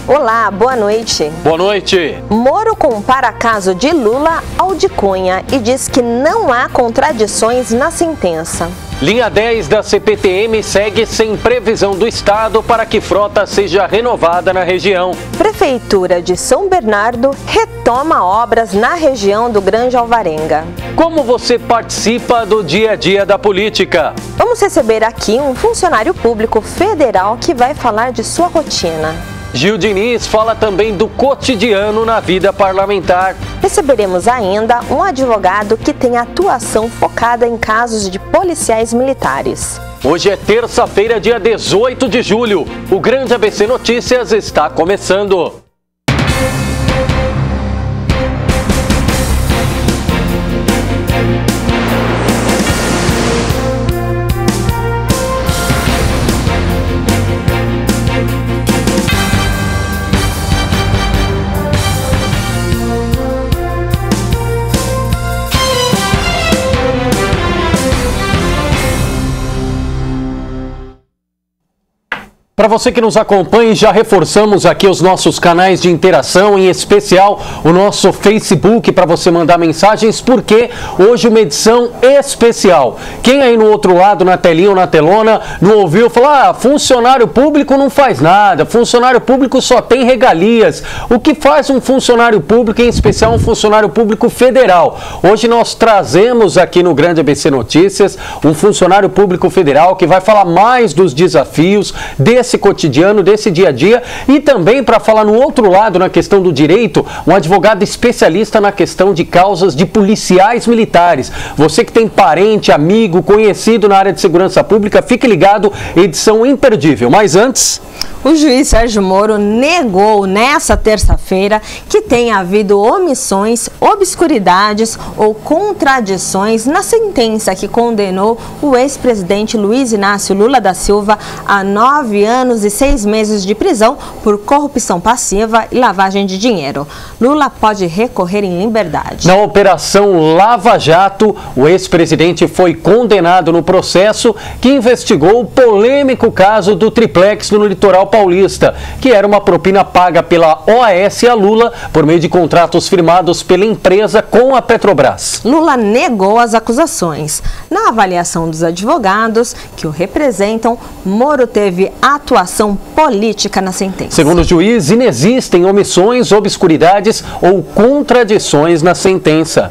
Olá, boa noite. Boa noite. Moro compara caso de Lula ao de Cunha e diz que não há contradições na sentença. Linha 10 da CPTM segue sem previsão do Estado para que frota seja renovada na região. Prefeitura de São Bernardo retoma obras na região do Grande Alvarenga. Como você participa do dia a dia da política? Vamos receber aqui um funcionário público federal que vai falar de sua rotina. Gil Diniz fala também do cotidiano na vida parlamentar. Receberemos ainda um advogado que tem atuação focada em casos de policiais militares. Hoje é terça-feira, dia 18 de julho. O Grande ABC Notícias está começando. Para você que nos acompanha, já reforçamos aqui os nossos canais de interação, em especial o nosso Facebook para você mandar mensagens, porque hoje uma edição especial. Quem aí no outro lado, na telinha ou na telona, não ouviu falar, funcionário público não faz nada, funcionário público só tem regalias. O que faz um funcionário público, em especial um funcionário público federal? Hoje nós trazemos aqui no Grande ABC Notícias um funcionário público federal que vai falar mais dos desafios desse cotidiano, desse dia a dia, e também para falar no outro lado, na questão do direito, um advogado especialista na questão de causas de policiais militares. Você que tem parente, amigo, conhecido na área de segurança pública, fique ligado, edição imperdível. Mas antes... O juiz Sérgio Moro negou nessa terça-feira que tenha havido omissões, obscuridades ou contradições na sentença que condenou o ex-presidente Luiz Inácio Lula da Silva a 9 anos e 6 meses de prisão por corrupção passiva e lavagem de dinheiro. Lula pode recorrer em liberdade. Na Operação Lava Jato, o ex-presidente foi condenado no processo que investigou o polêmico caso do triplex no litoral paulista, que era uma propina paga pela OAS a Lula por meio de contratos firmados pela empresa com a Petrobras. Lula negou as acusações. Na avaliação dos advogados que o representam, Moro teve atuação política na sentença. Segundo o juiz, inexistem omissões, obscuridades ou contradições na sentença.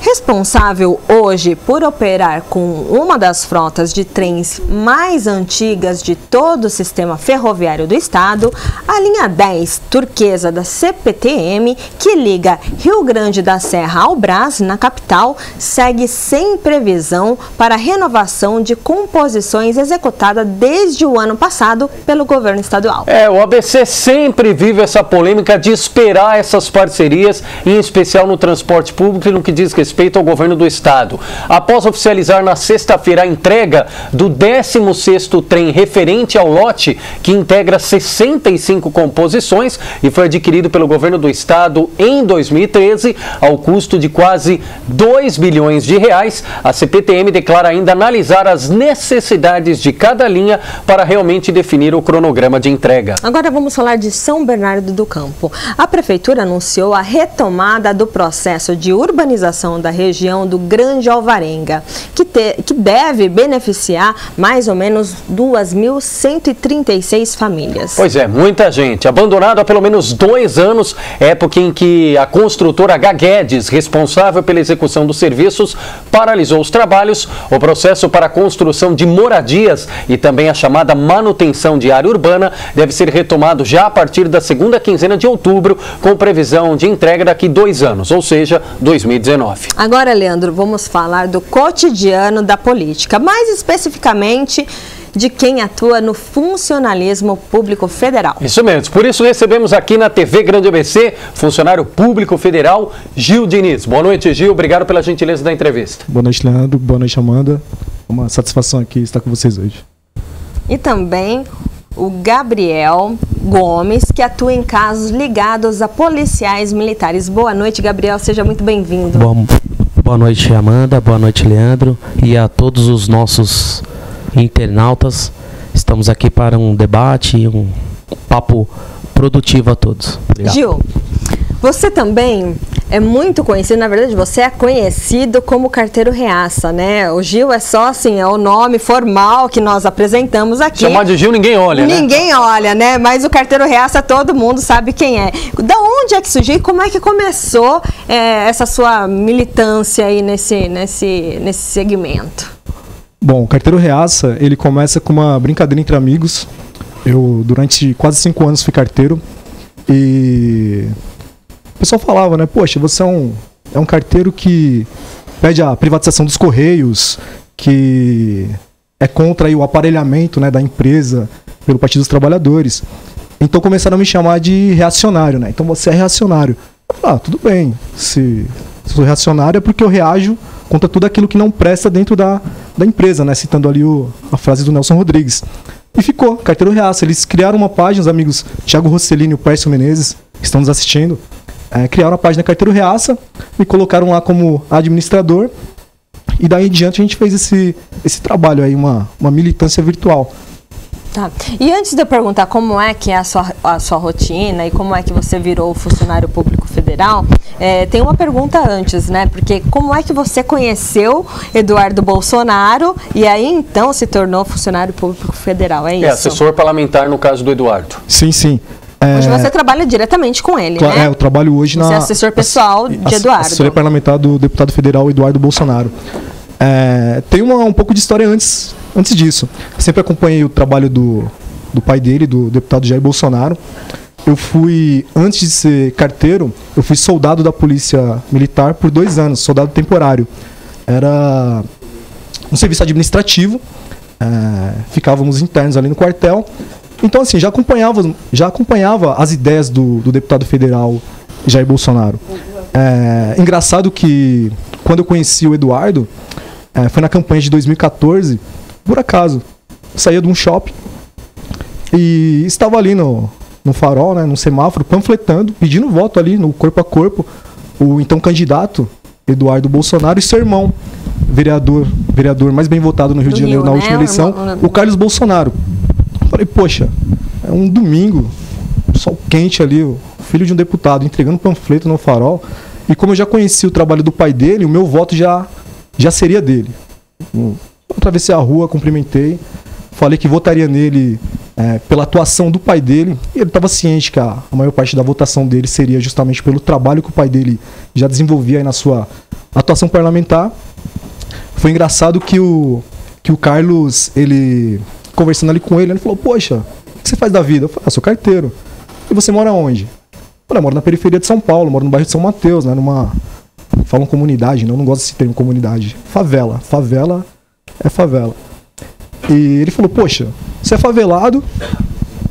Responsável hoje por operar com uma das frotas de trens mais antigas de todo o sistema ferroviário do estado, a linha 10 turquesa da CPTM, que liga Rio Grande da Serra ao Brás, na capital, segue sem previsão para renovação de composições executada desde o ano passado pelo governo estadual. O ABC sempre vive essa polêmica de esperar essas parcerias, em especial no transporte público e no que diz respeito ao governo do estado. Após oficializar na sexta-feira a entrega do 16º trem referente ao lote, que integra 65 composições e foi adquirido pelo governo do estado em 2013, ao custo de quase 2 bilhões de reais, a CPTM declara ainda analisar as necessidades de cada linha para realmente definir o cronograma de entrega. Agora vamos falar de São Bernardo do Campo. A prefeitura anunciou a retomada do processo de urbanização da região do Grande Alvarenga, que deve beneficiar mais ou menos 2.136 famílias. Pois é, muita gente. Abandonado há pelo menos 2 anos, época em que a construtora H. Guedes, responsável pela execução dos serviços, paralisou os trabalhos. O processo para a construção de moradias e também a chamada manutenção de área urbana deve ser retomado já a partir da segunda quinzena de outubro, com previsão de entrega daqui 2 anos, ou seja, 2019. Agora, Leandro, vamos falar do cotidiano da política, mais especificamente de quem atua no funcionalismo público federal. Isso mesmo, por isso recebemos aqui na TV Grande ABC, funcionário público federal, Gil Diniz. Boa noite, Gil, obrigado pela gentileza da entrevista. Boa noite, Leandro, boa noite, Amanda. Uma satisfação aqui estar com vocês hoje. E também o Gabriel Gomes, que atua em casos ligados a policiais militares. Boa noite, Gabriel, seja muito bem-vindo. Boa noite, Amanda, boa noite, Leandro, e a todos os nossos internautas. Estamos aqui para um debate, um papo produtivo a todos. Obrigado. Gil, você também é muito conhecido, na verdade você é conhecido como carteiro reaça, né? O Gil é só assim, é o nome formal que nós apresentamos aqui. Chamar de Gil ninguém olha, né? Ninguém olha, né? Mas o carteiro reaça todo mundo sabe quem é. Da onde é que surgiu e como é que começou essa sua militância aí nesse segmento? Bom, o carteiro reaça, ele começa com uma brincadeira entre amigos. Eu, durante quase 5 anos, fui carteiro. E o pessoal falava, né? Poxa, você é um carteiro que pede a privatização dos Correios, que é contra aí o aparelhamento, né, da empresa pelo Partido dos Trabalhadores. Então começaram a me chamar de reacionário, né? Então você é reacionário. Eu falei, tudo bem. Se sou reacionário é porque eu reajo contra tudo aquilo que não presta dentro da empresa, né? Citando ali a frase do Nelson Rodrigues. E ficou, carteiro reaça. Eles criaram uma página, os amigos Thiago Rossellini e o Pércio Menezes, que estão nos assistindo, criaram a página Carteiro Reaça, me colocaram lá como administrador, e daí em diante a gente fez esse trabalho aí, uma militância virtual. Tá. E antes de eu perguntar como é que é a sua rotina e como é que você virou funcionário público federal, tem uma pergunta antes, né? Porque como é que você conheceu Eduardo Bolsonaro e aí então se tornou funcionário público federal? É isso? Assessor parlamentar no caso do Eduardo. Sim, sim. Hoje você trabalha diretamente com ele, né? Eu trabalho hoje Você é assessor pessoal de Eduardo. Assessor parlamentar do deputado federal Eduardo Bolsonaro. Tem um pouco de história antes disso. Eu sempre acompanhei o trabalho do pai dele, do deputado Jair Bolsonaro. Eu fui, antes de ser carteiro, eu fui soldado da Polícia Militar por 2 anos, soldado temporário. Era um serviço administrativo, ficávamos internos ali no quartel. Então, assim, já acompanhava as ideias do deputado federal Jair Bolsonaro. Engraçado que, quando eu conheci o Eduardo, foi na campanha de 2014, por acaso. Eu saía de um shopping e estava ali no farol, né, no semáforo, panfletando, pedindo voto ali no corpo a corpo, o então candidato Eduardo Bolsonaro e seu irmão, vereador mais bem votado no Rio de Janeiro na última eleição, o Carlos Bolsonaro. Falei, poxa, é um domingo, sol quente ali, o filho de um deputado entregando panfleto no farol. E como eu já conheci o trabalho do pai dele, o meu voto já seria dele. Eu atravessei a rua, cumprimentei, falei que votaria nele pela atuação do pai dele. E ele estava ciente que a maior parte da votação dele seria justamente pelo trabalho que o pai dele já desenvolvia aí na sua atuação parlamentar. Foi engraçado que o Carlos, ele... conversando ali com ele falou, poxa, o que você faz da vida? Eu falei, sou carteiro. E você mora onde? Eu falei, eu moro na periferia de São Paulo, moro no bairro de São Mateus, né? Falam comunidade, não gosto desse termo comunidade. Favela. Favela é favela. E ele falou, poxa, você é favelado,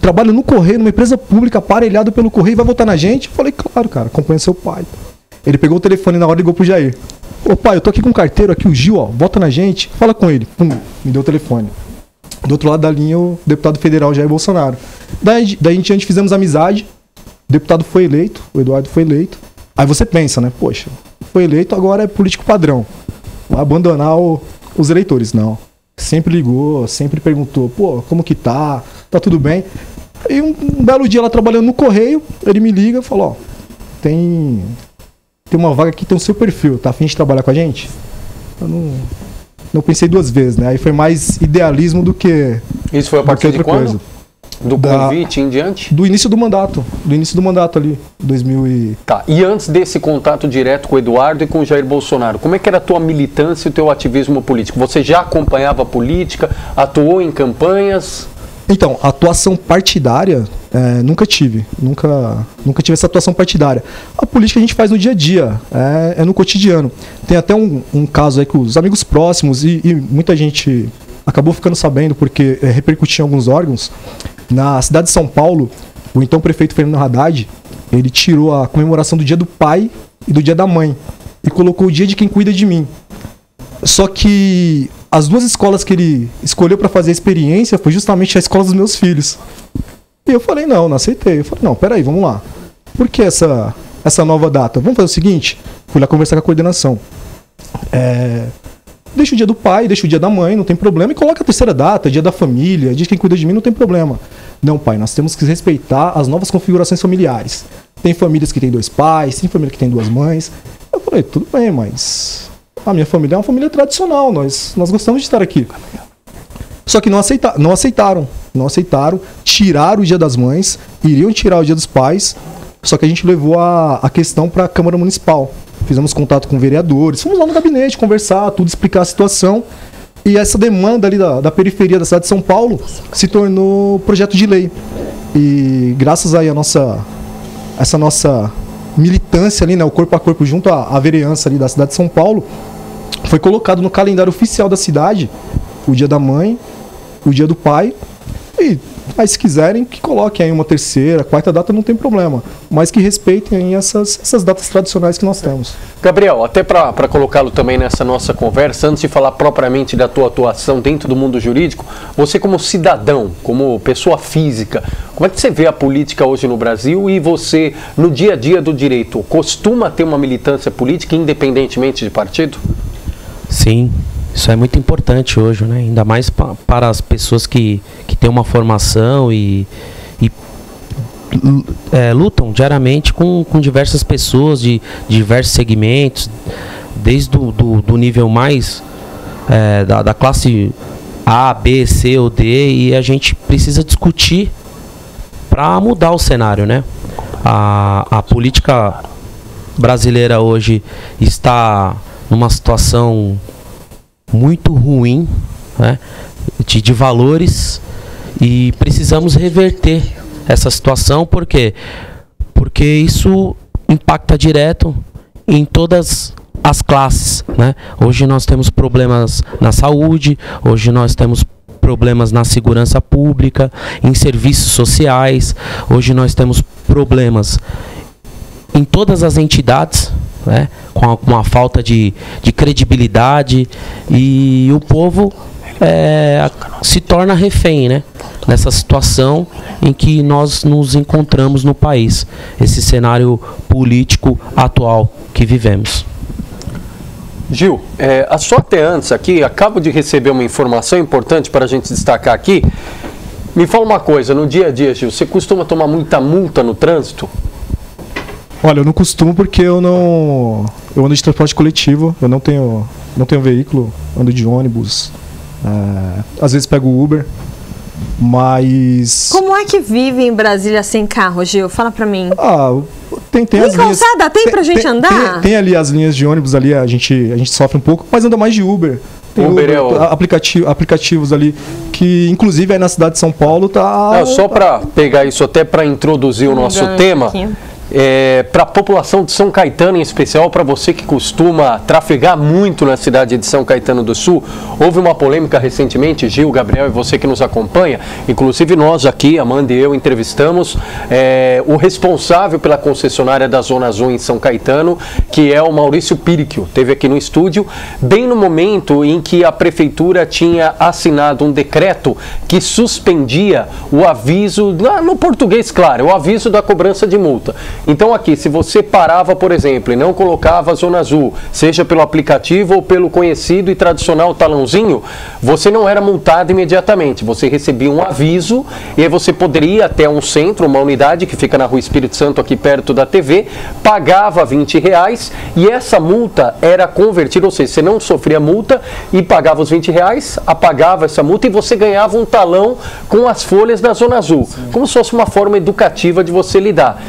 trabalha no Correio, numa empresa pública, aparelhado pelo Correio, vai votar na gente? Eu falei, claro, cara, acompanha seu pai. Ele pegou o telefone na hora e ligou pro Jair. Ô pai, eu tô aqui com um carteiro, aqui o Gil, ó, vota na gente, fala com ele. Pum, me deu o telefone. Do outro lado da linha, o deputado federal Jair Bolsonaro. Daí em diante fizemos amizade, o deputado foi eleito, o Eduardo foi eleito. Aí você pensa, né? Poxa, foi eleito, agora é político padrão. Vai abandonar os eleitores. Não. Sempre ligou, sempre perguntou, pô, como que tá? Tá tudo bem? E um belo dia lá trabalhando no Correio, ele me liga e falou, ó, tem uma vaga aqui, tem o seu perfil, tá a fim de trabalhar com a gente? Eu não pensei 2 vezes, né? Aí foi mais idealismo do que... Isso foi a partir de quando? Coisa. Do convite em diante? Do início do mandato ali, 2000 Tá, e antes desse contato direto com o Eduardo e com o Jair Bolsonaro, como é que era a tua militância e o teu ativismo político? Você já acompanhava a política, atuou em campanhas? Então, a atuação partidária, nunca tive essa atuação partidária. A política a gente faz no dia a dia, é no cotidiano. Tem até um caso aí que os amigos próximos e muita gente acabou ficando sabendo porque repercutiu em alguns órgãos. Na cidade de São Paulo, o então prefeito Fernando Haddad, ele tirou a comemoração do dia do pai e do dia da mãe e colocou o dia de quem cuida de mim. Só que as 2 escolas que ele escolheu para fazer a experiência foi justamente a escola dos meus filhos. E eu falei, não aceitei. Eu falei, não, peraí, vamos lá. Por que essa nova data? Vamos fazer o seguinte, fui lá conversar com a coordenação. Deixa o dia do pai, deixa o dia da mãe, não tem problema. E coloca a terceira data, dia da família, dia de quem cuida de mim, não tem problema. Não, pai, nós temos que respeitar as novas configurações familiares. Tem famílias que têm 2 pais, tem família que tem 2 mães. Eu falei, tudo bem, mas a minha família é uma família tradicional, nós gostamos de estar aqui. Só que não aceitaram, tiraram o Dia das Mães, iriam tirar o Dia dos Pais, só que a gente levou a questão para a Câmara Municipal. Fizemos contato com vereadores, fomos lá no gabinete conversar, tudo, explicar a situação. E essa demanda ali da periferia da cidade de São Paulo se tornou projeto de lei. E graças aí a essa nossa militância ali, né, o corpo a corpo junto à vereança ali da cidade de São Paulo, foi colocado no calendário oficial da cidade o Dia da Mãe, o Dia do Pai. E aí, se quiserem, que coloquem aí uma 3ª, 4ª data, não tem problema. Mas que respeitem aí essas datas tradicionais que nós temos. Gabriel, até para colocá-lo também nessa nossa conversa, antes de falar propriamente da tua atuação dentro do mundo jurídico, você como cidadão, como pessoa física, como é que você vê a política hoje no Brasil e você, no dia a dia do direito, costuma ter uma militância política independentemente de partido? Sim, isso é muito importante hoje, né? Ainda mais para as pessoas que têm uma formação e lutam diariamente com diversas pessoas de diversos segmentos, desde do nível mais da classe A, B, C ou D, e a gente precisa discutir para mudar o cenário, né? A política brasileira hoje está numa situação muito ruim, né, de valores, e precisamos reverter essa situação. Por quê? Porque isso impacta direto em todas as classes, né? Hoje nós temos problemas na saúde, hoje nós temos problemas na segurança pública, em serviços sociais, hoje nós temos problemas em todas as entidades, né, com a falta de credibilidade, e o povo se torna refém, né, nessa situação em que nós nos encontramos no país, esse cenário político atual que vivemos. Gil, só até antes aqui, acabo de receber uma informação importante para a gente destacar aqui. Me fala uma coisa, no dia a dia, Gil, você costuma tomar muita multa no trânsito? Olha, eu não costumo porque eu ando de transporte coletivo, eu não tenho veículo, ando de ônibus, às vezes pego Uber, mas... Como é que vive em Brasília sem carro, Gil? Fala pra mim. Tem as linhas... calçada tem pra gente andar? Tem ali as linhas de ônibus ali, a gente sofre um pouco, mas anda mais de Uber. Tem Uber aplicativos ali, que inclusive aí na cidade de São Paulo tá... Só para pegar isso até para introduzir o nosso tema... Aqui. Para a população de São Caetano em especial, para você que costuma trafegar muito na cidade de São Caetano do Sul, houve uma polêmica recentemente, Gil, Gabriel e você que nos acompanha, inclusive nós aqui, Amanda e eu, entrevistamos o responsável pela concessionária da Zona Azul em São Caetano, que é o Maurício Pirichio, esteve aqui no estúdio, bem no momento em que a prefeitura tinha assinado um decreto que suspendia o aviso, no português claro, o aviso da cobrança de multa. Então aqui, se você parava, por exemplo, e não colocava a Zona Azul, seja pelo aplicativo ou pelo conhecido e tradicional talãozinho, você não era multado imediatamente. Você recebia um aviso e aí você poderia ir até um centro, uma unidade que fica na Rua Espírito Santo, aqui perto da TV, pagava R$20 e essa multa era convertida, ou seja, você não sofria multa e pagava os R$20, apagava essa multa e você ganhava um talão com as folhas da Zona Azul, como se fosse uma forma educativa de você lidar.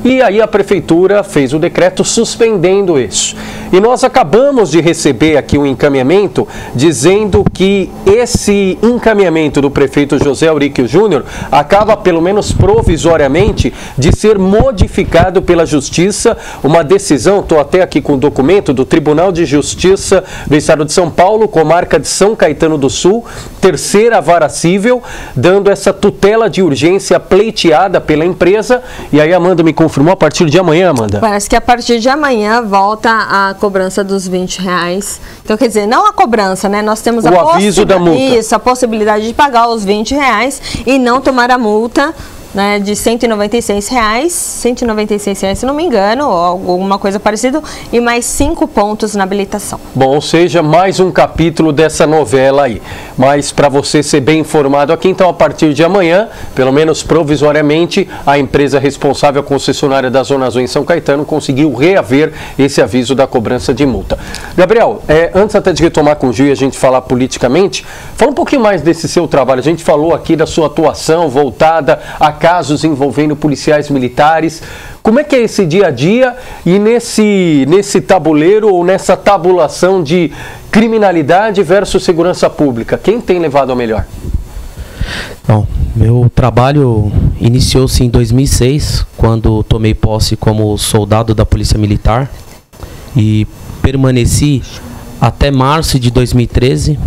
E aí a prefeitura fez o decreto suspendendo isso. E nós acabamos de receber aqui um encaminhamento dizendo que esse encaminhamento do prefeito José Auríquio Júnior acaba, pelo menos provisoriamente, de ser modificado pela Justiça. Uma decisão, estou até aqui com o documento do Tribunal de Justiça do Estado de São Paulo, comarca de São Caetano do Sul, 3ª Vara Cível, dando essa tutela de urgência pleiteada pela empresa. E aí, Amanda, me confirmou a partir de amanhã, Amanda? Parece que a partir de amanhã volta a cobrança dos R$20. Então, quer dizer, não a cobrança, né? Nós temos o aviso da multa. Isso, a possibilidade de pagar os R$20 e não tomar a multa né, de R$196, R$196 se não me engano, ou alguma coisa parecida, e mais 5 pontos na habilitação. Bom, ou seja, mais um capítulo dessa novela aí. Mas para você ser bem informado aqui, então a partir de amanhã, pelo menos provisoriamente, a empresa responsável, a concessionária da Zona Azul em São Caetano, conseguiu reaver esse aviso da cobrança de multa. Gabriel, antes até de retomar com o Gil e a gente falar politicamente, fala um pouquinho mais desse seu trabalho. A gente falou aqui da sua atuação voltada a casos envolvendo policiais militares. Como é que é esse dia a dia e nesse tabuleiro ou nessa tabulação de criminalidade versus segurança pública? Quem tem levado a melhor? Bom, meu trabalho iniciou-se em 2006, quando tomei posse como soldado da Polícia Militar e permaneci até março de 2013,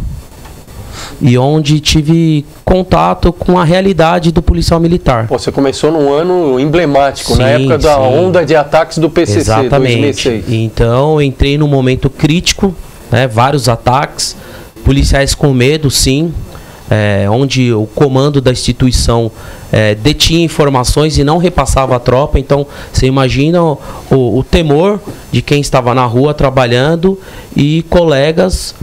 e onde tive contato com a realidade do policial militar. Pô, você começou num ano emblemático, sim, na época da sim. onda de ataques do PCC, Exatamente. 2006. Então, entrei num momento crítico, né, vários ataques, policiais com medo, sim, onde o comando da instituição detinha informações e não repassava a tropa. Então, você imagina o temor de quem estava na rua trabalhando e colegas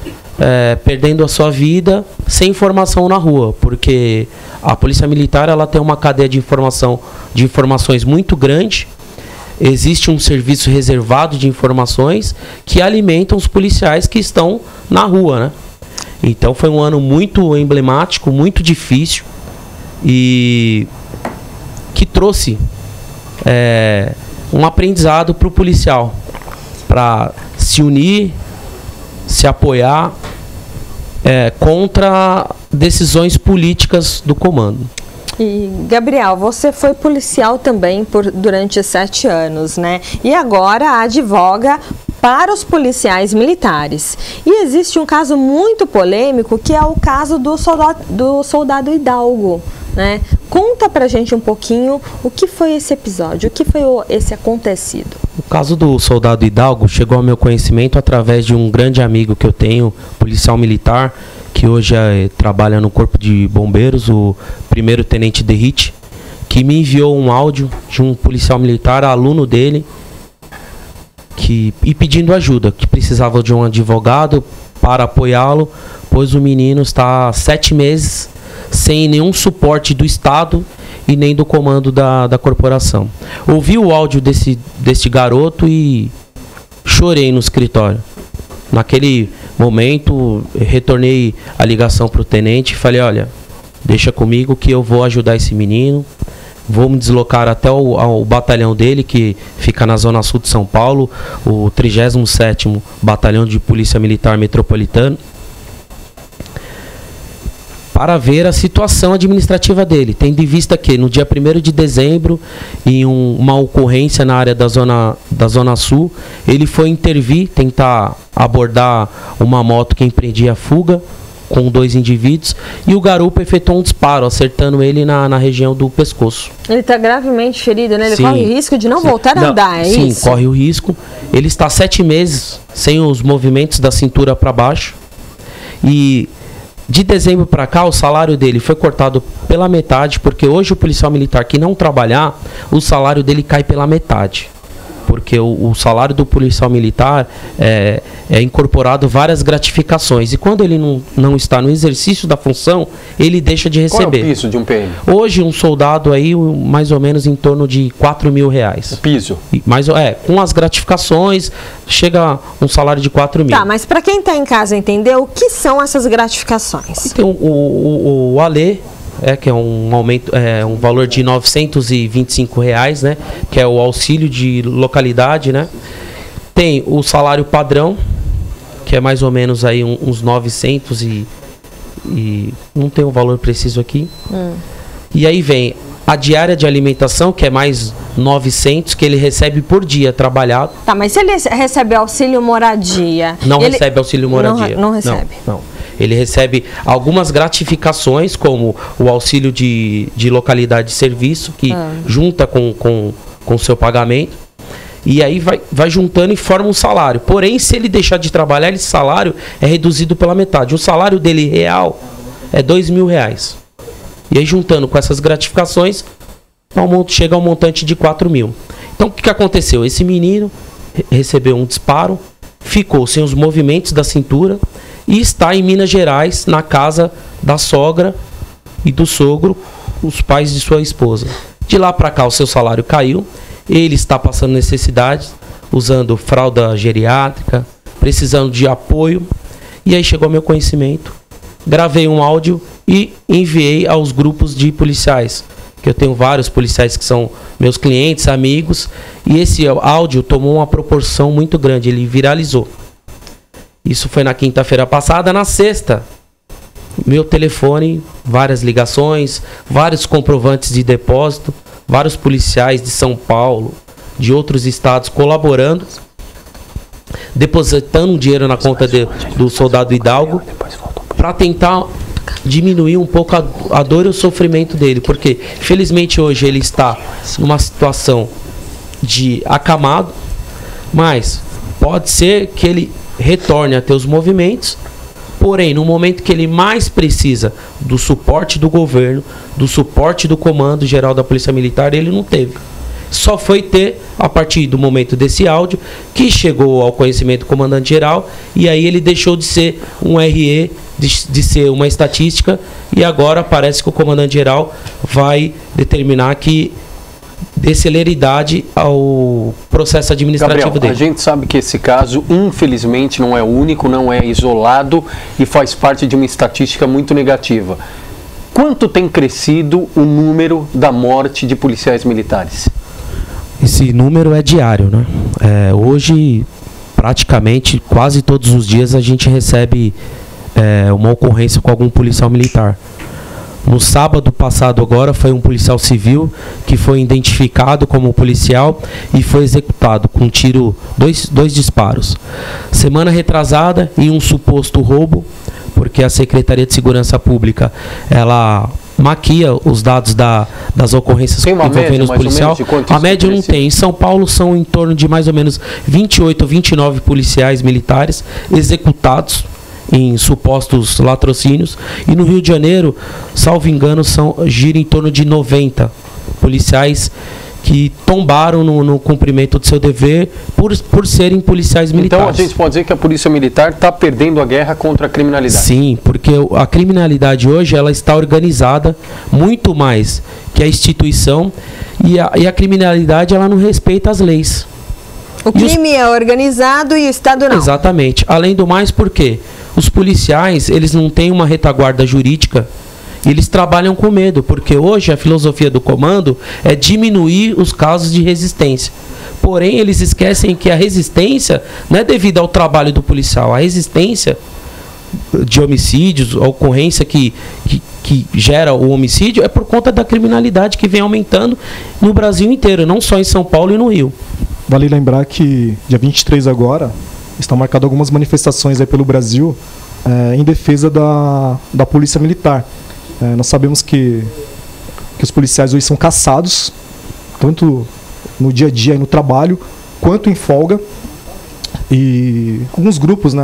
perdendo a sua vida sem informação na rua, porque a Polícia Militar ela tem uma cadeia de informações muito grande. Existe um serviço reservado de informações que alimentam os policiais que estão na rua, né? Então foi um ano muito emblemático, muito difícil, e que trouxe um aprendizado para o policial, para se unir, se apoiar contra decisões políticas do comando. E, Gabriel, você foi policial também durante 7 anos, né? E agora advoga para os policiais militares. E existe um caso muito polêmico, que é o caso do soldado Hidalgo, né? Conta pra gente um pouquinho o que foi esse episódio, o que foi esse acontecido. O caso do soldado Hidalgo chegou ao meu conhecimento através de um grande amigo que eu tenho, policial militar, que hoje trabalha no Corpo de Bombeiros, o 1º Tenente Derrite, que me enviou um áudio de um policial militar, aluno dele, e pedindo ajuda, que precisava de um advogado para apoiá-lo, pois o menino está há 7 meses sem nenhum suporte do Estado e nem do comando da corporação. Ouvi o áudio desse garoto e chorei no escritório. Naquele momento, retornei a ligação para o tenente e falei: olha, deixa comigo que eu vou ajudar esse menino. Vou me deslocar até o batalhão dele, que fica na Zona Sul de São Paulo, o 37º Batalhão de Polícia Militar Metropolitano, para ver a situação administrativa dele, tendo em vista que no dia 1º de dezembro, em uma ocorrência na área da Zona Sul, ele foi intervir, tentar abordar uma moto que empreendia a fuga com 2 indivíduos, e o garupa efetuou um disparo, acertando ele na região do pescoço. Ele está gravemente ferido, né? Ele Sim, corre o risco de não voltar a andar, sim, isso? Sim, corre o risco. Ele está 7 meses sem os movimentos da cintura para baixo, e de dezembro para cá, o salário dele foi cortado pela metade, porque hoje o policial militar que não trabalhar, o salário dele cai pela metade. Porque o salário do policial militar é incorporado várias gratificações. E quando ele não está no exercício da função, ele deixa de receber. Qual é o piso de um PM? Hoje, um soldado aí, mais ou menos em torno de R$4.000. O piso? Com as gratificações, chega um salário de 4 mil. Tá, mas para quem está em casa entender, o que são essas gratificações? Tem o ALE, que é um aumento, um valor de R$925, né? Que é o auxílio de localidade, né? Tem o salário padrão, que é mais ou menos aí uns 900 e não tem um valor preciso aqui. E aí vem a diária de alimentação, que é mais 900, que ele recebe por dia trabalhado. Tá, mas se ele recebe auxílio moradia... Não recebe auxílio moradia. Não recebe. Não. Ele recebe algumas gratificações, como o auxílio de localidade de serviço, que junta com o seu pagamento. E aí vai juntando e forma um salário. Porém, se ele deixar de trabalhar, esse salário é reduzido pela metade. O salário dele real é R$2.000. E aí, juntando com essas gratificações, chega ao montante de 4 mil. Então o que aconteceu? Esse menino recebeu um disparo, ficou sem os movimentos da cintura e está em Minas Gerais, na casa da sogra e do sogro, os pais de sua esposa. De lá para cá o seu salário caiu, ele está passando necessidades, usando fralda geriátrica, precisando de apoio, e aí chegou ao meu conhecimento, gravei um áudio e enviei aos grupos de policiais, que eu tenho vários policiais que são meus clientes, amigos, e esse áudio tomou uma proporção muito grande, ele viralizou. Isso foi na quinta-feira passada. Na sexta, meu telefone, várias ligações, vários comprovantes de depósito, vários policiais de São Paulo, de outros estados colaborando, depositando dinheiro na conta do soldado Hidalgo para tentar diminuir um pouco a dor e o sofrimento dele, porque felizmente hoje ele está numa situação de acamado, mas pode ser que ele retorne a ter os movimentos, porém no momento que ele mais precisa do suporte do governo, do suporte do Comando Geral da Polícia Militar, ele não teve. Só foi ter a partir do momento desse áudio que chegou ao conhecimento do comandante geral, e aí ele deixou de ser um RE, de ser uma estatística, e agora parece que o comandante geral vai determinar que dê celeridade ao processo administrativo Gabriel, dele. A gente sabe que esse caso, infelizmente, não é único, não é isolado e faz parte de uma estatística muito negativa. Quanto tem crescido o número da morte de policiais militares? Esse número é diário, né? Hoje, praticamente, quase todos os dias a gente recebe uma ocorrência com algum policial militar. No sábado passado agora foi um policial civil que foi identificado como policial e foi executado com tiro, dois disparos. Semana retrasada, em um suposto roubo, porque a Secretaria de Segurança Pública, ela maquia os dados das ocorrências envolvendo os policiais. A média não tem. Em São Paulo são em torno de mais ou menos 28 ou 29 policiais militares executados em supostos latrocínios, e no Rio de Janeiro, salvo engano, gira em torno de 90 policiais que tombaram no cumprimento do seu dever por serem policiais militares. Então a gente pode dizer que a Polícia Militar está perdendo a guerra contra a criminalidade. Sim, porque a criminalidade hoje ela está organizada muito mais que a instituição, e a criminalidade ela não respeita as leis. O crime é organizado e o Estado não. Exatamente. Além do mais, por quê? Os policiais, eles não têm uma retaguarda jurídica, eles trabalham com medo, porque hoje a filosofia do comando é diminuir os casos de resistência. Porém, eles esquecem que a resistência não é devido ao trabalho do policial. A resistência de homicídios, a ocorrência que gera o homicídio, é por conta da criminalidade que vem aumentando no Brasil inteiro, não só em São Paulo e no Rio. Vale lembrar que dia 23 agora estão marcadas algumas manifestações aí pelo Brasil em defesa da Polícia Militar. Nós sabemos que os policiais hoje são caçados, tanto no dia a dia e no trabalho, quanto em folga. E alguns grupos,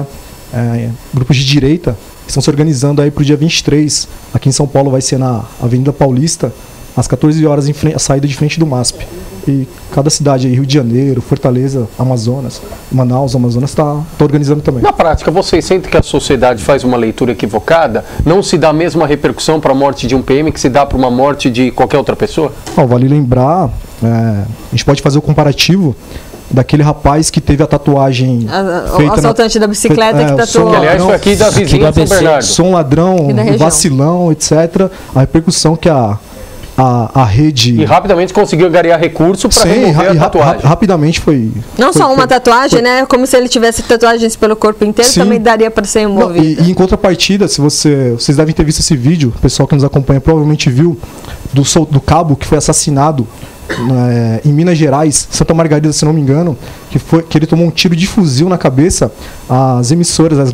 grupos de direita, estão se organizando aí para o dia 23. Aqui em São Paulo vai ser na Avenida Paulista, às 14 horas, a saída de frente do MASP. E cada cidade aí, Rio de Janeiro, Fortaleza, Amazonas, Manaus, Amazonas, está organizando também. Na prática, vocês sentem que a sociedade faz uma leitura equivocada? Não se dá a mesma repercussão para a morte de um PM que se dá para uma morte de qualquer outra pessoa? Vale lembrar, a gente pode fazer o comparativo daquele rapaz que teve a tatuagem feita o assaltante da bicicleta que tatuou. Que, aliás, foi aqui da vizinha de São Bernardo. Sou um ladrão, um vacilão, etc. A repercussão que a rede... E rapidamente conseguiu angariar recurso para remover a tatuagem. Rapidamente foi... Não só uma tatuagem, né? Como se ele tivesse tatuagens pelo corpo inteiro, sim, também daria para ser removido. E em contrapartida, vocês devem ter visto esse vídeo, o pessoal que nos acompanha provavelmente viu, do cabo que foi assassinado em Minas Gerais, Santa Margarida, se não me engano, que ele tomou um tiro de fuzil na cabeça. As emissoras,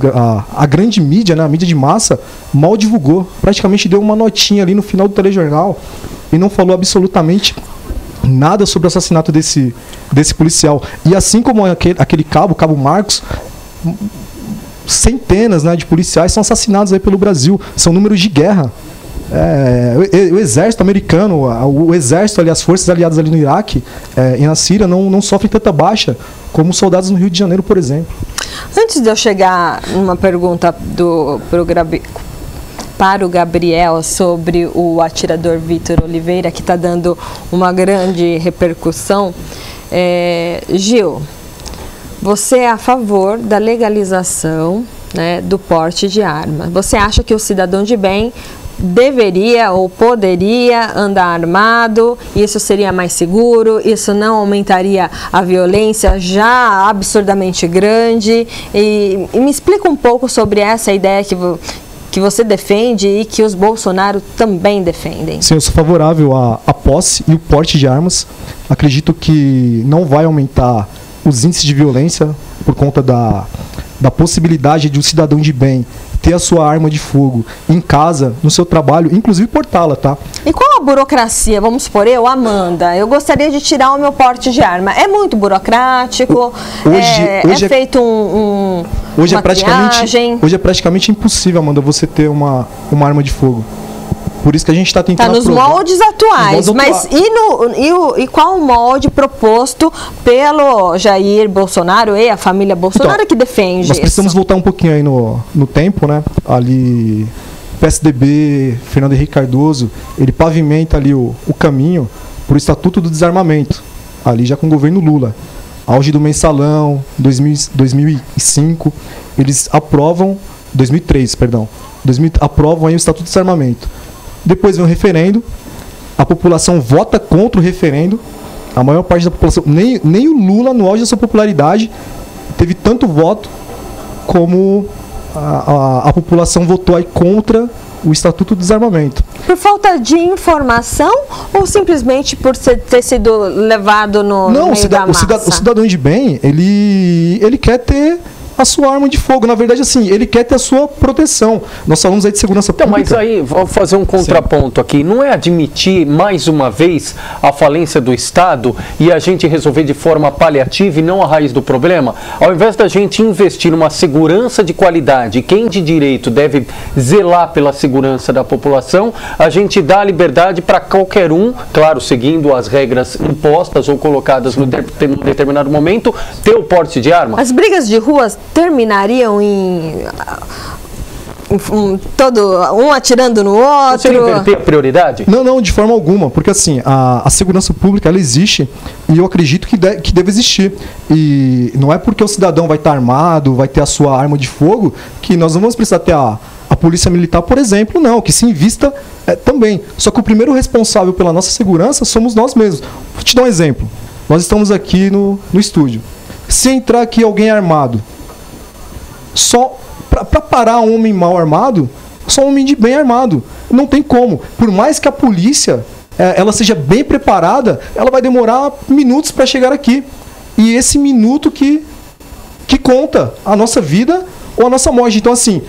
a grande mídia, a mídia de massa, mal divulgou. Praticamente deu uma notinha ali no final do telejornal e não falou absolutamente nada sobre o assassinato desse policial. E assim como aquele cabo Marcos, centenas de policiais são assassinados aí pelo Brasil. São números de guerra. O exército americano, o exército ali, as forças aliadas ali no Iraque e na Síria não sofrem tanta baixa como soldados no Rio de Janeiro, por exemplo. Antes de eu chegar numa pergunta para o Gabriel sobre o atirador Vitor Oliveira, que está dando uma grande repercussão, Gil, você é a favor da legalização, né, do porte de arma. Você acha que o cidadão de bem deveria ou poderia andar armado, isso seria mais seguro, isso não aumentaria a violência já absurdamente grande? E me explica um pouco sobre essa ideia que você defende e que os Bolsonaro também defendem. Sim, eu sou favorável à posse e o porte de armas. Acredito que não vai aumentar os índices de violência por conta da possibilidade de um cidadão de bem ter a sua arma de fogo em casa, no seu trabalho, inclusive portá-la, tá? E qual a burocracia? Vamos supor, Amanda, eu gostaria de tirar o meu porte de arma. É muito burocrático? Hoje é feito hoje uma triagem? Hoje é praticamente impossível, Amanda, você ter uma arma de fogo. Por isso que a gente está tentando nos moldes atuais, mas e qual o molde proposto pelo Jair Bolsonaro e a família Bolsonaro que defende nós precisamos voltar um pouquinho aí no tempo, né? Ali, PSDB, Fernando Henrique Cardoso, ele pavimenta ali o caminho para o Estatuto do Desarmamento, ali já com o governo Lula. Auge do mensalão, 2005, eles aprovam, 2003, perdão, aprovam aí o Estatuto do Desarmamento. Depois vem o referendo, a população vota contra o referendo, a maior parte da população, nem o Lula, no auge da sua popularidade, teve tanto voto como a população votou aí contra o Estatuto do Desarmamento. Por falta de informação ou simplesmente por ter sido levado no meio da massa? O cidadão de bem, ele quer ter a sua arma de fogo. Na verdade, assim, ele quer ter a sua proteção. Nós falamos aí de segurança pública. Mas aí, vou fazer um contraponto aqui. Não é admitir, mais uma vez, a falência do Estado e a gente resolver de forma paliativa e não a raiz do problema? Ao invés da gente investir numa segurança de qualidade, quem de direito deve zelar pela segurança da população, a gente dá a liberdade para qualquer um, claro, seguindo as regras impostas ou colocadas no determinado momento, ter o porte de arma. As brigas de ruas terminariam um atirando no outro? Você inverter a prioridade? Não, de forma alguma, porque assim, a segurança pública, ela existe e eu acredito que deve existir. E não é porque o cidadão vai estar armado, vai ter a sua arma de fogo, que nós não vamos precisar ter a polícia militar, por exemplo, não, que se invista também. Só que o primeiro responsável pela nossa segurança somos nós mesmos. Vou te dar um exemplo. Nós estamos aqui no estúdio. Se entrar aqui alguém armado, só para parar um homem mal armado, só um homem de bem armado. Não tem como. Por mais que a polícia ela seja bem preparada, ela vai demorar minutos para chegar aqui. E esse minuto que conta a nossa vida ou a nossa morte. Então, assim,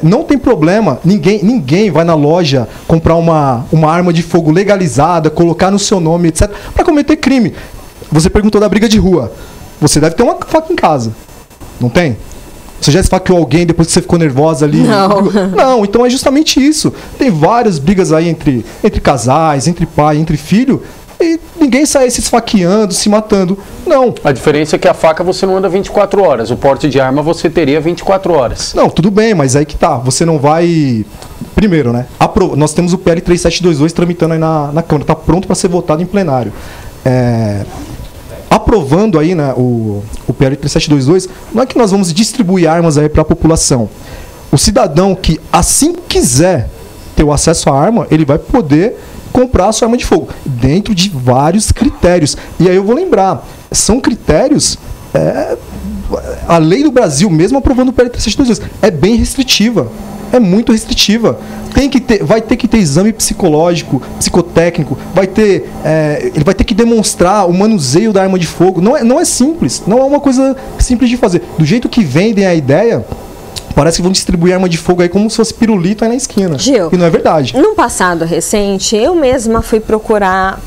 não tem problema. Ninguém vai na loja comprar uma arma de fogo legalizada, colocar no seu nome, etc., para cometer crime. Você perguntou da briga de rua. Você deve ter uma faca em casa. Não tem? Você já esfaqueou alguém depois que você ficou nervosa ali? Não, então é justamente isso. Tem várias brigas aí entre casais, entre pai, entre filho, e ninguém sai se esfaqueando, se matando. Não. A diferença é que a faca você não anda 24 horas. O porte de arma você teria 24 horas. Não, tudo bem, mas aí que tá. Você não vai... Primeiro, né? Nós temos o PL 3722 tramitando aí na Câmara. Está pronto para ser votado em plenário. Aprovando aí, né, o PL 3722, não é que nós vamos distribuir armas aí para a população. O cidadão que assim quiser ter o acesso à arma, ele vai poder comprar a sua arma de fogo, dentro de vários critérios. E aí eu vou lembrar, são critérios... a lei do Brasil, mesmo aprovando o PL 3722, é bem restritiva. É muito restritiva. Vai ter que ter exame psicológico, psicotécnico, ele vai ter que demonstrar o manuseio da arma de fogo. Não é simples, não é uma coisa simples de fazer. Do jeito que vendem a ideia, parece que vão distribuir arma de fogo aí como se fosse pirulito aí na esquina. Gil, e não é verdade. Num passado recente, eu mesma fui procurar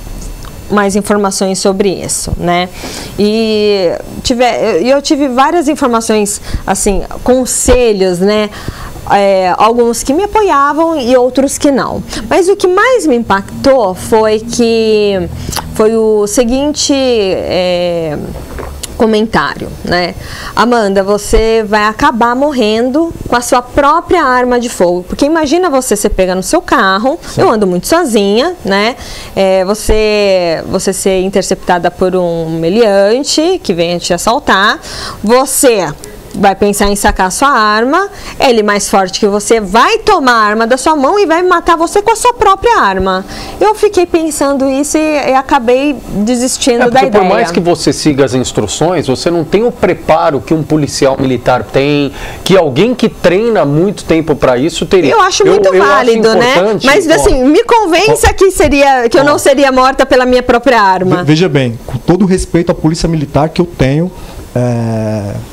mais informações sobre isso, né? Eu tive várias informações, assim, conselhos, né? alguns que me apoiavam e outros que não. Mas o que mais me impactou foi o seguinte comentário, né? Amanda, você vai acabar morrendo com a sua própria arma de fogo, porque imagina você pega no seu carro, sim, eu ando muito sozinha, né? Você ser interceptada por um meliante que venha te assaltar, você vai pensar em sacar sua arma, ele mais forte que você vai tomar a arma da sua mão e vai matar você com a sua própria arma. Eu fiquei pensando isso e acabei desistindo da ideia. Por mais que você siga as instruções, você não tem o preparo que um policial militar tem, que alguém que treina muito tempo para isso teria. Eu acho muito válido, né? Mas assim, me convença que eu não seria morta pela minha própria arma. Veja bem, com todo o respeito à polícia militar que eu tenho,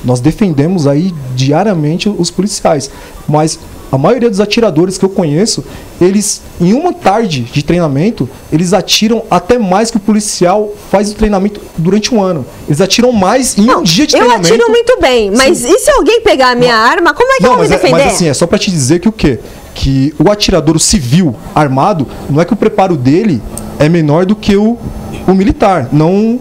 nós defendemos aí diariamente os policiais, mas a maioria dos atiradores que eu conheço, eles em uma tarde de treinamento, eles atiram até mais que o policial faz o treinamento durante um ano. Eles atiram mais em um dia de treinamento. Eu atiro muito bem, mas e se alguém pegar a minha arma, como é que eu vou me defender? Mas assim, é só para te dizer que o quê? Que o atirador, o civil armado, não é que o preparo dele é menor do que o militar. Não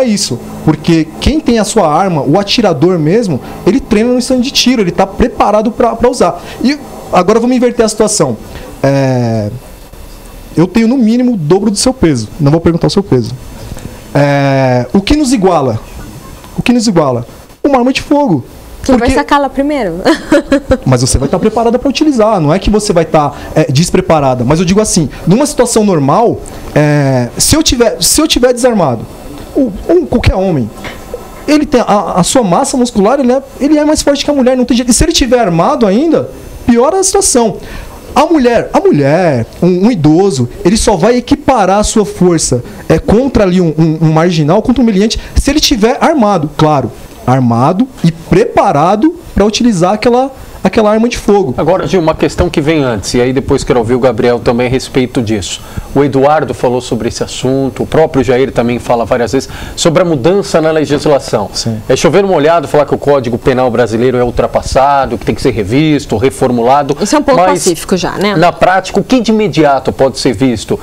é isso. Porque quem tem a sua arma, o atirador mesmo, ele treina no instante de tiro, ele está preparado para usar. E agora vamos inverter a situação. Eu tenho no mínimo o dobro do seu peso. Não vou perguntar o seu peso. O que nos iguala? Uma arma de fogo. Quem vai sacá-la primeiro? Mas você vai estar preparada para utilizar, não é que você vai estar despreparada. Mas eu digo assim, numa situação normal, se eu tiver desarmado, qualquer homem, ele tem a sua massa muscular, ele é mais forte que a mulher, não tem jeito. E se ele tiver armado ainda, piora a situação. A mulher, um idoso, ele só vai equiparar a sua força contra ali um marginal, contra um meliante, se ele tiver armado, claro. Armado e preparado para utilizar aquela arma de fogo. Agora, Gil, uma questão que vem antes, e aí depois quero ouvir o Gabriel também a respeito disso. O Eduardo falou sobre esse assunto, o próprio Jair também fala várias vezes sobre a mudança na legislação. Sim. É chover molhado falar que o Código Penal brasileiro é ultrapassado, que tem que ser revisto, reformulado. Isso é um pouco pacífico já, né? Na prática, o que de imediato pode ser visto?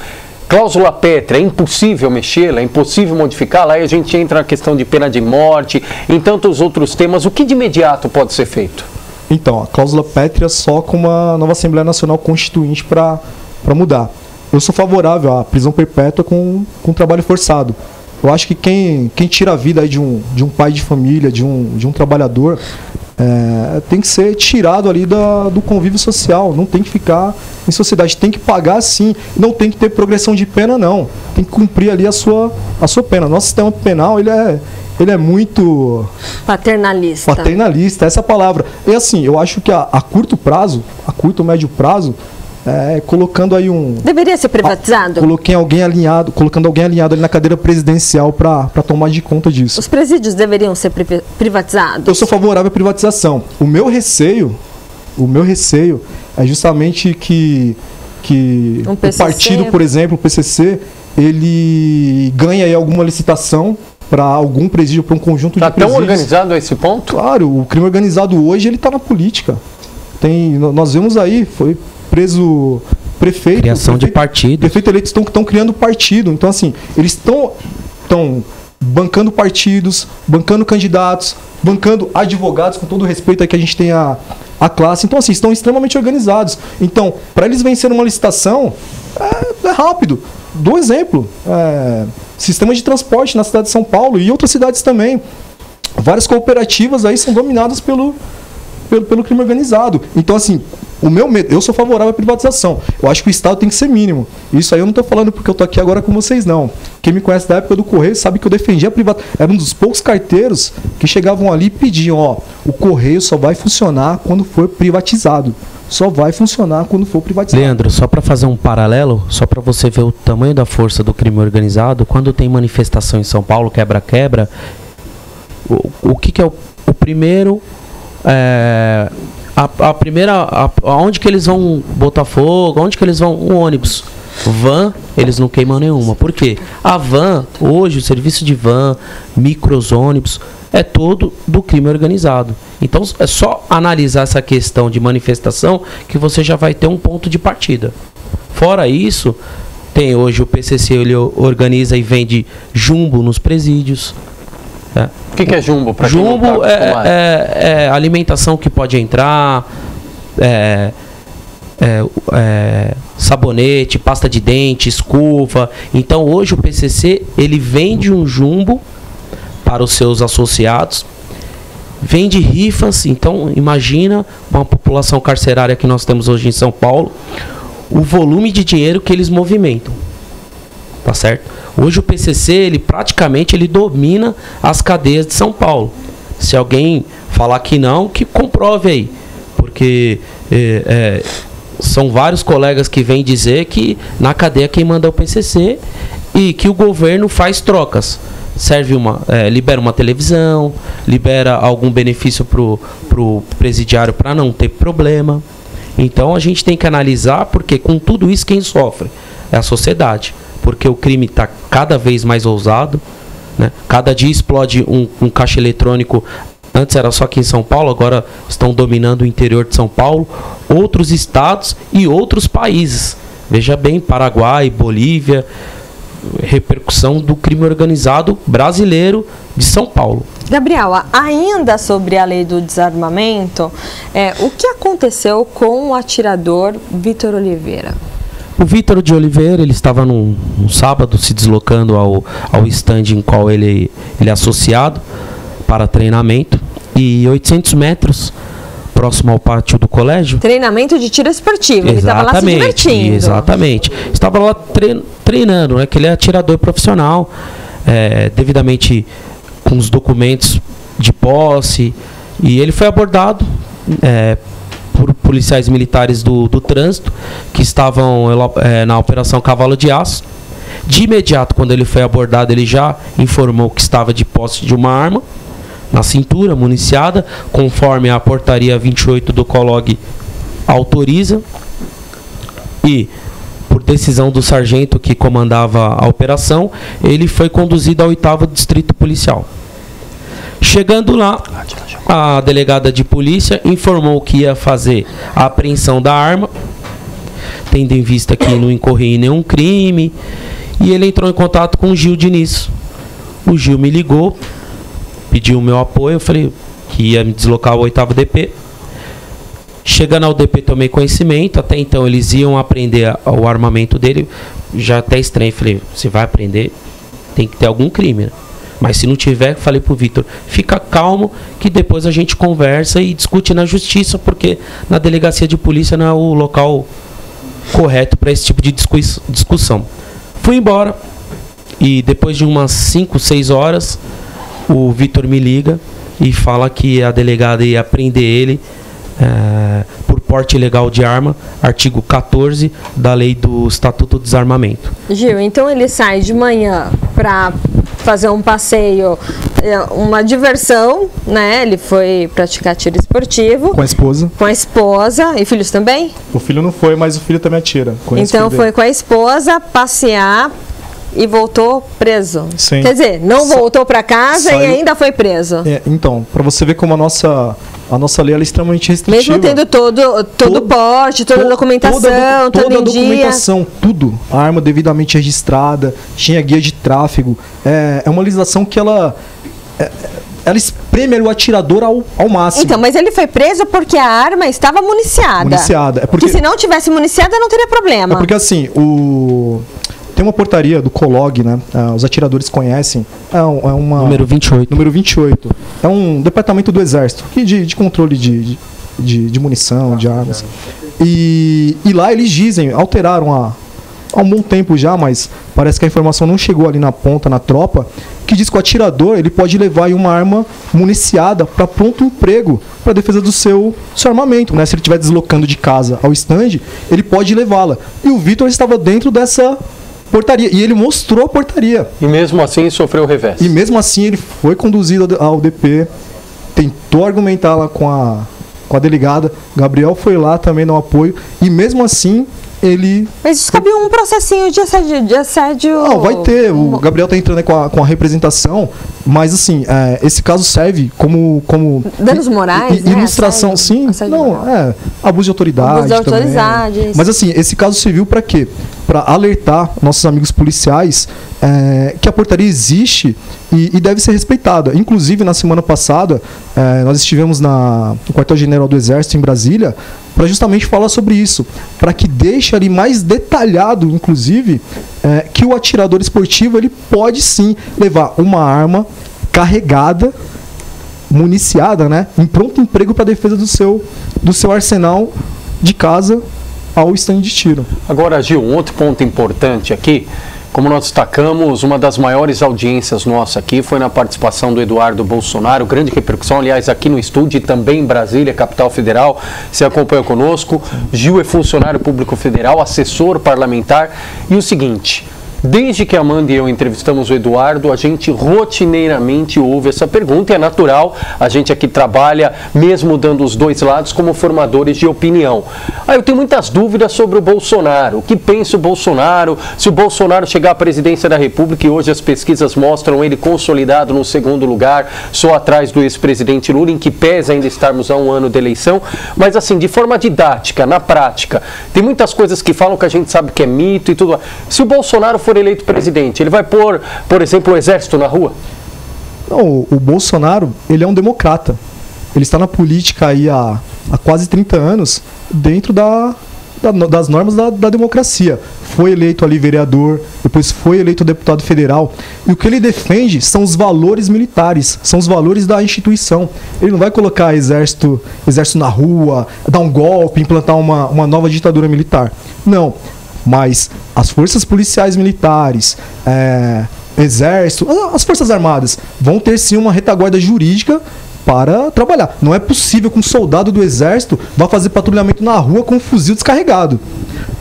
Cláusula pétrea, é impossível mexê-la, é impossível modificá-la, aí a gente entra na questão de pena de morte, em tantos outros temas. O que de imediato pode ser feito? Então, a cláusula pétrea só com uma nova Assembleia Nacional Constituinte para mudar. Eu sou favorável à prisão perpétua com trabalho forçado. Eu acho que quem tira a vida aí de um pai de família, de um trabalhador, tem que ser tirado ali do convívio social, não tem que ficar em sociedade, tem que pagar sim, não tem que ter progressão de pena não, tem que cumprir ali a sua pena. Nosso sistema penal, ele é muito paternalista, essa palavra. E assim, eu acho que a curto prazo, a curto médio prazo, colocando aí deveria ser privatizado? Colocando alguém alinhado ali na cadeira presidencial para tomar de conta disso. Os presídios deveriam ser privatizados? Eu sou favorável à privatização. O meu receio é justamente que o partido, por exemplo, o PCC, ele ganha aí alguma licitação para algum presídio, para um conjunto de presídios. Está tão organizado a esse ponto? Claro, o crime organizado hoje ele está na política. Nós vemos aí, foi preso prefeito. Criação de partido. Prefeito eleitos estão criando partido. Então, assim, eles estão bancando partidos, bancando candidatos, bancando advogados, com todo o respeito aí que a gente tem a classe. Então, assim, estão extremamente organizados. Então, para eles vencerem uma licitação, é rápido. Dou exemplo. Sistema de transporte na cidade de São Paulo e outras cidades também. Várias cooperativas aí são dominadas pelo crime organizado. Então, assim, o meu medo, eu sou favorável à privatização. Eu acho que o Estado tem que ser mínimo. Isso aí eu não estou falando porque eu estou aqui agora com vocês, não. Quem me conhece da época do Correio sabe que eu defendia a privatização. Era um dos poucos carteiros que chegavam ali e pediam, o Correio só vai funcionar quando for privatizado. Só vai funcionar quando for privatizado. Leandro, só para fazer um paralelo, só para você ver o tamanho da força do crime organizado, quando tem manifestação em São Paulo, quebra-quebra, o que é o primeiro... A primeira, aonde que eles vão botar fogo, aonde que eles vão, um ônibus, van, eles não queimam nenhuma. Por quê? A van, hoje, o serviço de van, micros ônibus, é todo do crime organizado. Então é só analisar essa questão de manifestação que você já vai ter um ponto de partida. Fora isso, tem hoje o PCC, ele organiza e vende jumbo nos presídios. O que é jumbo? Jumbo é alimentação que pode entrar, sabonete, pasta de dente, escova. Então hoje o PCC ele vende um jumbo para os seus associados, vende rifas. Então imagina uma população carcerária que nós temos hoje em São Paulo, o volume de dinheiro que eles movimentam, tá certo? Hoje o PCC ele praticamente domina as cadeias de São Paulo. Se alguém falar que não, que comprove aí, porque são vários colegas que vêm dizer que na cadeia quem manda é o PCC e que o governo faz trocas. Libera uma televisão, libera algum benefício pro presidiário para não ter problema. Então a gente tem que analisar, porque com tudo isso quem sofre é a sociedade, porque o crime está cada vez mais ousado, né? Cada dia explode um caixa eletrônico. Antes era só aqui em São Paulo, agora estão dominando o interior de São Paulo, outros estados e outros países. Veja bem, Paraguai, Bolívia, repercussão do crime organizado brasileiro de São Paulo. Gabriel, ainda sobre a lei do desarmamento, o que aconteceu com o atirador Vitor Oliveira? O Vitor de Oliveira, ele estava num sábado se deslocando ao stand em qual ele é associado para treinamento, e 800 metros próximo ao pátio do colégio. Treinamento de tiro esportivo, ele estava lá se divertindo. Exatamente. Estava lá treinando, né? Que ele é atirador profissional, devidamente com os documentos de posse, e ele foi abordado por policiais militares do trânsito que estavam na Operação Cavalo de Aço. De imediato, quando ele foi abordado, ele já informou que estava de posse de uma arma na cintura, municiada, conforme a portaria 28 do COLOG autoriza, e por decisão do sargento que comandava a operação, ele foi conduzido ao 8º Distrito Policial. Chegando lá, a delegada de polícia informou que ia fazer a apreensão da arma, tendo em vista que não incorria em nenhum crime, e ele entrou em contato com o Gil Diniz. O Gil me ligou, pediu o meu apoio, eu falei que ia me deslocar ao 8º DP. Chegando ao DP, tomei conhecimento. Até então eles iam apreender o armamento dele. Já até estranho, falei, você vai aprender, tem que ter algum crime, né? Mas se não tiver, falei pro Vitor, fica calmo que depois a gente conversa e discute na justiça, porque na delegacia de polícia não é o local correto para esse tipo de discussão. Fui embora e depois de umas 5, 6 horas o Vitor me liga e fala que a delegada ia prender ele por porte ilegal de arma, artigo 14 da lei do Estatuto do Desarmamento. Gil, então ele sai de manhã para fazer um passeio, uma diversão, né? Ele foi praticar tiro esportivo. Com a esposa. Com a esposa. E filhos também? O filho não foi, mas o filho também atira. Então foi com a esposa passear e voltou preso. Sim. Quer dizer, não voltou para casa e ainda foi preso. Então, para você ver como a nossa lei ela é extremamente restritiva. Mesmo tendo todo o porte, toda a documentação, toda a documentação, tudo. A arma devidamente registrada, tinha guia de tráfego. É uma legislação que ela espreme o atirador ao máximo. Então, mas ele foi preso porque a arma estava municiada. Municiada. Porque se não tivesse municiada, não teria problema. É porque assim, tem uma portaria do COLOG, né? Os atiradores conhecem. Número 28. Número 28. É um departamento do Exército de controle de munição, de armas. E lá eles dizem, alteraram há um bom tempo já, mas parece que a informação não chegou ali na ponta, na tropa, que diz que o atirador ele pode levar uma arma municiada para pronto emprego, para defesa do seu armamento, né? Se ele estiver deslocando de casa ao stand, ele pode levá-la. E o Vitor estava dentro dessa portaria, e ele mostrou a portaria. E mesmo assim sofreu revés. E mesmo assim ele foi conduzido ao DP, tentou argumentar lá com a delegada, Gabriel foi lá também no apoio, e mesmo assim ele... Mas isso cabia um processinho de assédio... Não, vai ter, o Gabriel está entrando com a representação, Mas, assim, esse caso serve como danos morais, né? Ilustração, assédio, sim. Não, abuso de autoridade. Abuso de autoridade. Também. Mas, assim, esse caso serviu para quê? Para alertar nossos amigos policiais que a portaria existe e deve ser respeitada. Inclusive, na semana passada, nós estivemos no Quartel-General do Exército, em Brasília, para justamente falar sobre isso, para que deixe ali mais detalhado, inclusive, que o atirador esportivo ele pode sim levar uma arma carregada, municiada, né, em pronto emprego para a defesa do seu arsenal de casa ao stand de tiro. Agora, Gil, um outro ponto importante aqui. Como nós destacamos, uma das maiores audiências nossa aqui foi na participação do Eduardo Bolsonaro, grande repercussão, aliás, aqui no estúdio e também em Brasília, capital federal. Você acompanha conosco. Gil é funcionário público federal, assessor parlamentar. E o seguinte, desde que a Amanda e eu entrevistamos o Eduardo, a gente rotineiramente ouve essa pergunta e é natural, a gente aqui trabalha mesmo dando os dois lados como formadores de opinião. Eu tenho muitas dúvidas sobre o Bolsonaro, o que pensa o Bolsonaro, se o Bolsonaro chegar à presidência da República, e hoje as pesquisas mostram ele consolidado no segundo lugar, só atrás do ex-presidente Lula, em que pesa ainda estarmos a um ano de eleição, mas assim, de forma didática, na prática, tem muitas coisas que falam que a gente sabe que é mito e tudo. Se o Bolsonaro for eleito presidente, ele vai pôr, por exemplo, o exército na rua? Não, o Bolsonaro, ele é um democrata. Ele está na política aí há quase 30 anos, dentro das normas da democracia. Foi eleito ali vereador, depois foi eleito deputado federal. E o que ele defende são os valores militares, são os valores da instituição. Ele não vai colocar exército na rua, dar um golpe, implantar uma nova ditadura militar. Não. Mas as forças policiais militares, exército, as forças armadas vão ter sim uma retaguarda jurídica para trabalhar. Não é possível que um soldado do exército vá fazer patrulhamento na rua com um fuzil descarregado.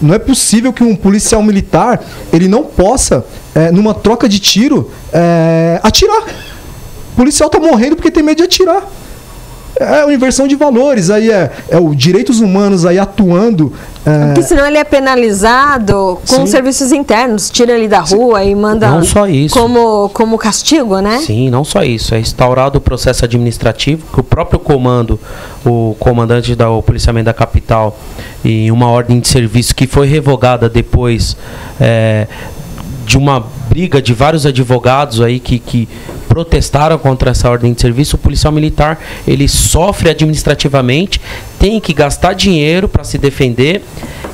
Não é possível que um policial militar ele não possa, numa troca de tiro, atirar. O policial está morrendo porque tem medo de atirar. É uma inversão de valores, aí é os direitos humanos aí atuando. Porque senão ele é penalizado com serviços internos, tira ele da rua e manda não só isso. Como castigo, né? Sim, não só isso. É instaurado o processo administrativo, que o próprio comando, o comandante do policiamento da capital, em uma ordem de serviço que foi revogada depois de uma briga de vários advogados aí que protestaram contra essa ordem de serviço, o policial militar ele sofre administrativamente, tem que gastar dinheiro para se defender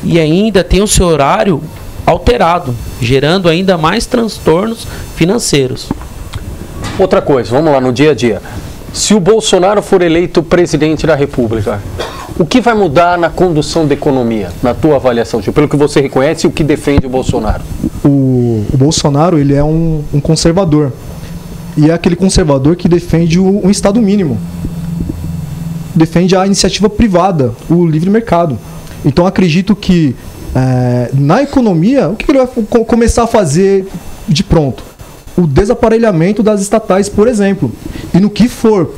e ainda tem o seu horário alterado, gerando ainda mais transtornos financeiros. Outra coisa, vamos lá, no dia a dia. Se o Bolsonaro for eleito presidente da República, o que vai mudar na condução da economia, na tua avaliação, Gil? Pelo que você reconhece, o que defende o Bolsonaro? O Bolsonaro ele é um conservador. E é aquele conservador que defende um Estado mínimo. Defende a iniciativa privada, o livre mercado. Então acredito que na economia, o que ele vai começar a fazer de pronto? O desaparelhamento das estatais, por exemplo. E no que for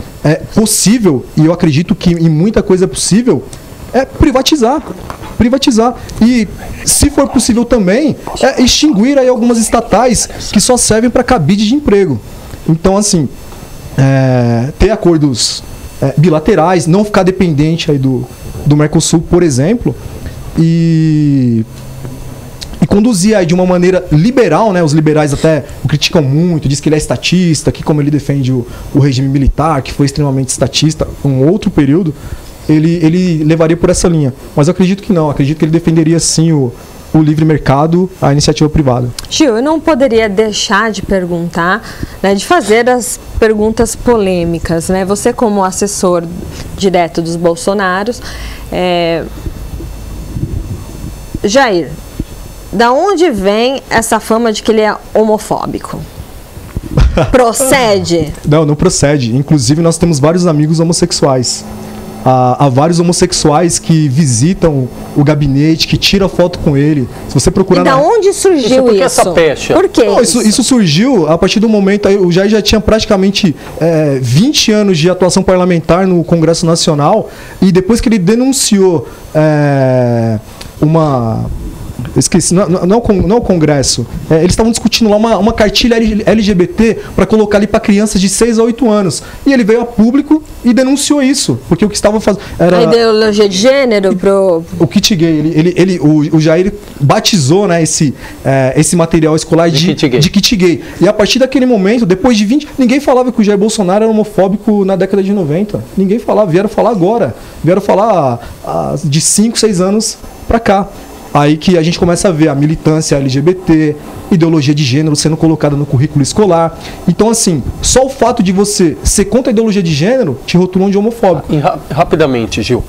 possível, e eu acredito que em muita coisa é possível, privatizar. E, se for possível também, extinguir aí algumas estatais que só servem para cabide de emprego. Então, assim, ter acordos bilaterais, não ficar dependente aí do Mercosul, por exemplo, e conduzir aí de uma maneira liberal, né? Os liberais até o criticam muito, diz que ele é estatista, que como ele defende o regime militar, que foi extremamente estatista, um outro período, ele levaria por essa linha. Mas eu acredito que não, acredito que ele defenderia sim o livre mercado, a iniciativa privada. Gil, eu não poderia deixar de perguntar, né, de fazer as perguntas polêmicas, né? Você como assessor direto dos Bolsonaros, Jair, da onde vem essa fama de que ele é homofóbico? Procede? Não procede. Inclusive, nós temos vários amigos homossexuais. Há vários homossexuais que visitam o gabinete, que tiram foto com ele. Se você procurar... E da onde surgiu isso? Essa pecha? Por que isso surgiu a partir do momento... O Jair já tinha praticamente 20 anos de atuação parlamentar no Congresso Nacional. E depois que ele denunciou esqueci, não o Congresso. Eles estavam discutindo lá uma cartilha LGBT para colocar ali para crianças de 6 a 8 anos. E ele veio a público e denunciou isso, porque o que estava fazendo era a ideologia de gênero pro o kit gay. O Jair batizou, né, esse material escolar de kit gay. E a partir daquele momento, depois de 20, ninguém falava que o Jair Bolsonaro era homofóbico na década de 90. Ninguém falava, vieram falar agora. Vieram falar de 5, 6 anos para cá. Aí que a gente começa a ver a militância LGBT, ideologia de gênero sendo colocada no currículo escolar. Então, assim, só o fato de você ser contra a ideologia de gênero te rotulam de homofóbico. E rapidamente, Gil,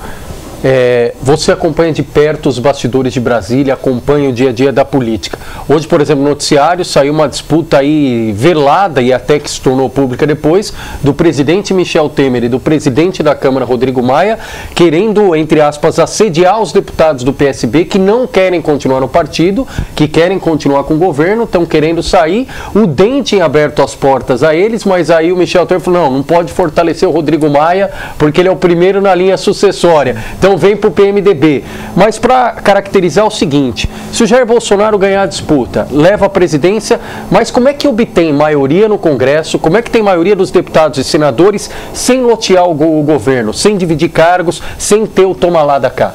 você acompanha de perto os bastidores de Brasília, acompanha o dia a dia da política. Hoje, por exemplo, no noticiário saiu uma disputa aí velada e até que se tornou pública depois, do presidente Michel Temer e do presidente da Câmara, Rodrigo Maia, querendo, entre aspas, assediar os deputados do PSB que não querem continuar no partido, que querem continuar com o governo, estão querendo sair. O DEM tinha aberto as portas a eles, mas aí o Michel Temer falou, não pode fortalecer o Rodrigo Maia porque ele é o primeiro na linha sucessória. Então vem para o PMDB. Mas para caracterizar o seguinte, se o Jair Bolsonaro ganhar a disputa, leva a presidência, mas como é que obtém maioria no Congresso, como é que tem maioria dos deputados e senadores sem lotear o governo, sem dividir cargos, sem ter o toma lá da cá?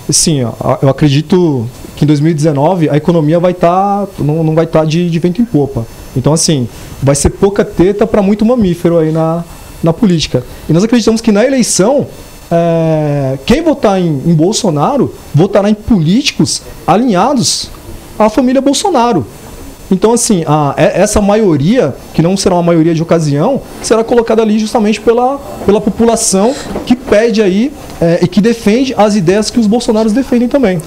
Sim, eu acredito que em 2019 a economia vai estar, não vai estar de vento em popa. Então, assim, vai ser pouca teta para muito mamífero aí na política. E nós acreditamos que na eleição, quem votar em Bolsonaro votará em políticos alinhados à família Bolsonaro. Então, assim, essa maioria, que não será uma maioria de ocasião, será colocada ali justamente pela população que pede aí e que defende as ideias que os bolsonaros defendem também.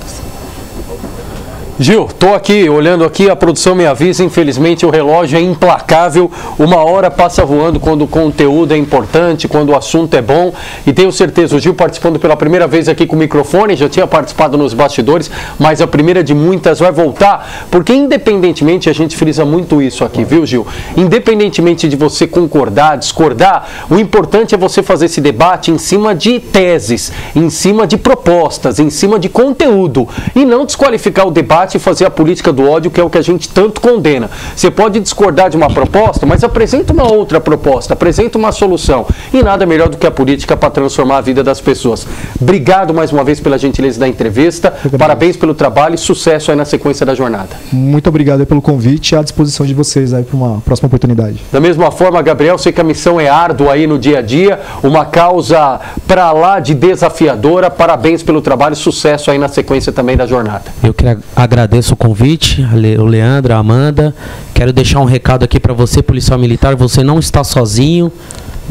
Gil, estou aqui, olhando aqui, a produção me avisa, infelizmente o relógio é implacável, uma hora passa voando quando o conteúdo é importante, quando o assunto é bom, e tenho certeza, o Gil participando pela primeira vez aqui com o microfone, já tinha participado nos bastidores, mas a primeira de muitas vai voltar, porque independentemente, a gente frisa muito isso aqui, viu, Gil? Independentemente de você concordar, discordar, o importante é você fazer esse debate em cima de teses, em cima de propostas, em cima de conteúdo, e não desqualificar o debate e fazer a política do ódio, que é o que a gente tanto condena. Você pode discordar de uma proposta, mas apresenta uma outra proposta, apresenta uma solução. E nada melhor do que a política para transformar a vida das pessoas. Obrigado mais uma vez pela gentileza da entrevista, parabéns pelo trabalho e sucesso aí na sequência da jornada. Muito obrigado pelo convite e à disposição de vocês aí para uma próxima oportunidade. Da mesma forma, Gabriel, sei que a missão é árdua aí no dia a dia, uma causa para lá de desafiadora, parabéns pelo trabalho, sucesso aí na sequência também da jornada. Eu quero agradeço o convite, o Leandro, a Amanda. Quero deixar um recado aqui para você, policial militar. Você não está sozinho.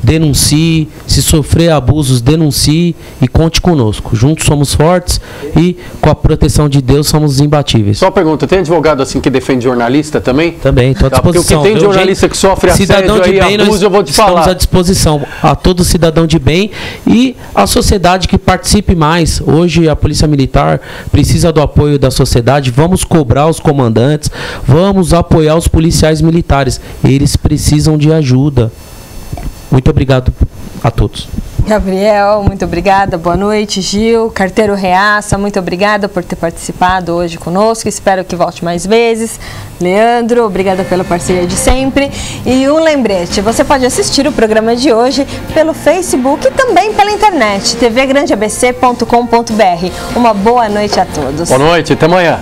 Denuncie. Se sofrer abusos, denuncie e conte conosco. Juntos somos fortes e com a proteção de Deus somos imbatíveis. Só uma pergunta, tem advogado assim que defende jornalista também? Também, estou à disposição. Porque o que tem de jornalista que sofre assédio aí, abuso, eu vou te falar. Estamos à disposição a todo cidadão de bem e a sociedade que participe mais. Hoje a Polícia Militar precisa do apoio da sociedade. Vamos cobrar os comandantes, vamos apoiar os policiais militares. Eles precisam de ajuda. Muito obrigado a todos. Gabriel, muito obrigada. Boa noite, Gil. Carteiro Reaça, muito obrigada por ter participado hoje conosco. Espero que volte mais vezes. Leandro, obrigada pela parceria de sempre. E um lembrete, você pode assistir o programa de hoje pelo Facebook e também pela internet, tvgrandeabc.com.br. Uma boa noite a todos. Boa noite, até amanhã.